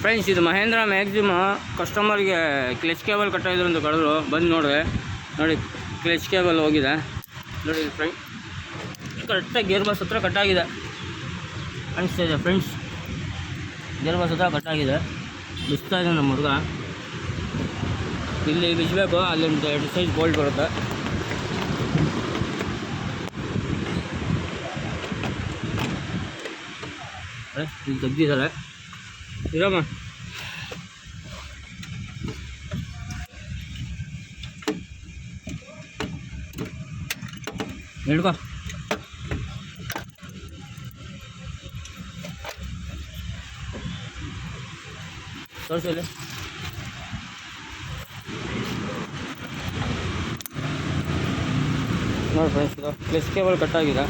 Friends, ಇದು Mahendra maxim ಕಸ್ಟಮರ್ಗೆ clutch cable ಕಟ್ಟಾಯಿದ್ರು ಅಂತ ಕಳೆದ್ರು. ಬಂದು ನೋಡಿದೆ, ನೋಡಿ ಕ್ಲಚ್ ಕೇಬಲ್ ಹೋಗಿದೆ ನೋಡಿ ಫ್ರೆಂಡ್. ಕರೆಕ್ಟಾಗಿ ಗೇರ್ ಬಾಕ್ಸ್ ಹತ್ರ ಕಟ್ಟಾಗಿದೆ ಕಾಣಿಸ್ತಾ ಇದೆ ಫ್ರೆಂಡ್ಸ್. ಗೇರ್ ಬಾಕ್ಸ್ ಹತ್ರ ಕಟ್ಟಾಗಿದೆ. ಬಿಸ್ತಾ ಇದೆ ನಮ್ಮ ಹುಡುಗ. ಇಲ್ಲಿ ಬಿಚ್ಚಬೇಕು, ಅಲ್ಲೊಂದು 2 ಸೈಜ್ ಬೋಲ್ಟ್ ಬರುತ್ತೆ. ಇಲ್ಲಿ ತೆಗ್ದಿದ್ದಾರೆ ಇರಮ್ಮ. ಹಿಡ್ಕೊ. ತೋರಿಸಿ ಇಲ್ಲಿ. ನೋಡಿ ಫ್ರೆಂಡ್ಸ್, ಇದು ಕ್ಲಚ್ ಕೇಬಲ್ ಕಟ್ಟಾಗಿದೆ.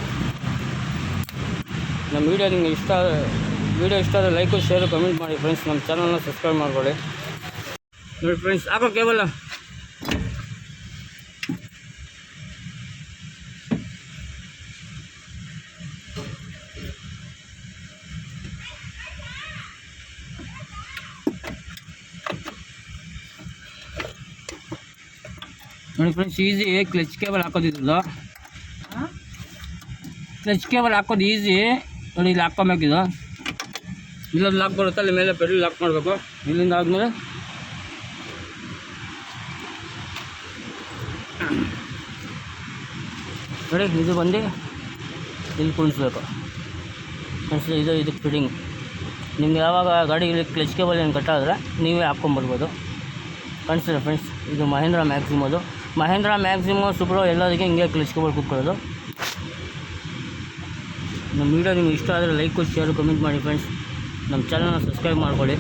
ನಮ್ಮ ವೀಡಿಯೋ ನಿಮಗೆ ಇಷ್ಟ ಆದರೆ ಲೈಕು ಶೇರು ಕಮೆಂಟ್ ಮಾಡಿ ಫ್ರೆಂಡ್ಸ್. ನಮ್ಮ ಚಾನಲ್ನ ಸಬ್ಸ್ಕ್ರೈಬ್ ಮಾಡ್ಕೊಳ್ಳಿ. ನೋಡಿ ಫ್ರೆಂಡ್ಸ್, ಹಾಕೋ ಕೇಬಲ್. ನೋಡಿ ಫ್ರೆಂಡ್ಸ್, ಈಸಿ ಕ್ಲಚ್ ಕೇಬಲ್ ಹಾಕೋದಿದ್ದು. ಕ್ಲಚ್ ಕೇಬಲ್ ಹಾಕೋದು ಈಸಿ ನೋಡಿ. ಇಲ್ಲಿ ಹಾಕ್ಕೊಬೇಕಿದು. ಇಲ್ಲೊಂದು ಲಾಕ್ ಬರುತ್ತೆ, ಅಲ್ಲಿ ಮೇಲೆ ಪೆಡಲ್ ಲಾಕ್ ಮಾಡಬೇಕು. ಇಲ್ಲಿಂದ ಆದಮೇಲೆ ನೋಡಿ ಇದು ಬಂದು ಇಲ್ಲಿ ಕುಣಿಸ್ಬೇಕು ಫ್ರೆಂಡ್ಸ್. ಇದಕ್ಕೆ ಫಿಟ್ಟಿಂಗ್. ನಿಮ್ಗೆ ಯಾವಾಗ ಗಾಡಿಗೆ ಕ್ಲಚ್ ಕೇಬಲ್ ಏನು ಕಟ್ಟಾದರೆ ನೀವೇ ಹಾಕ್ಕೊಂಬರ್ಬೋದು ಕಾಣಿಸ್ತಿದೆ ಫ್ರೆಂಡ್ಸ್. ಇದು ಮಹೇಂದ್ರ ಮ್ಯಾಕ್ಸಿಮ್. ಅದು ಮಹೇಂದ್ರ ಮ್ಯಾಕ್ಸಿಮ್ ಸೂಪ್ರೋ ಎಲ್ಲದಕ್ಕೆ ಹಿಂಗೆ ಕ್ಲಚ್ ಕೇಬಲ್ ಕೂತ್ಕೊಳ್ಳೋದು. ನಮ್ಮ ವೀಡಿಯೋ ನಿಮ್ಗೆ ಇಷ್ಟ ಆದರೆ ಲೈಕು ಶೇರು ಕಮೆಂಟ್ ಮಾಡಿ ಫ್ರೆಂಡ್ಸ್. ನಮ್ಮ ಚಾನಲ್ನ ಸಬ್ಸ್ಕ್ರೈಬ್ ಮಾಡ್ಕೊಳ್ಳಿ.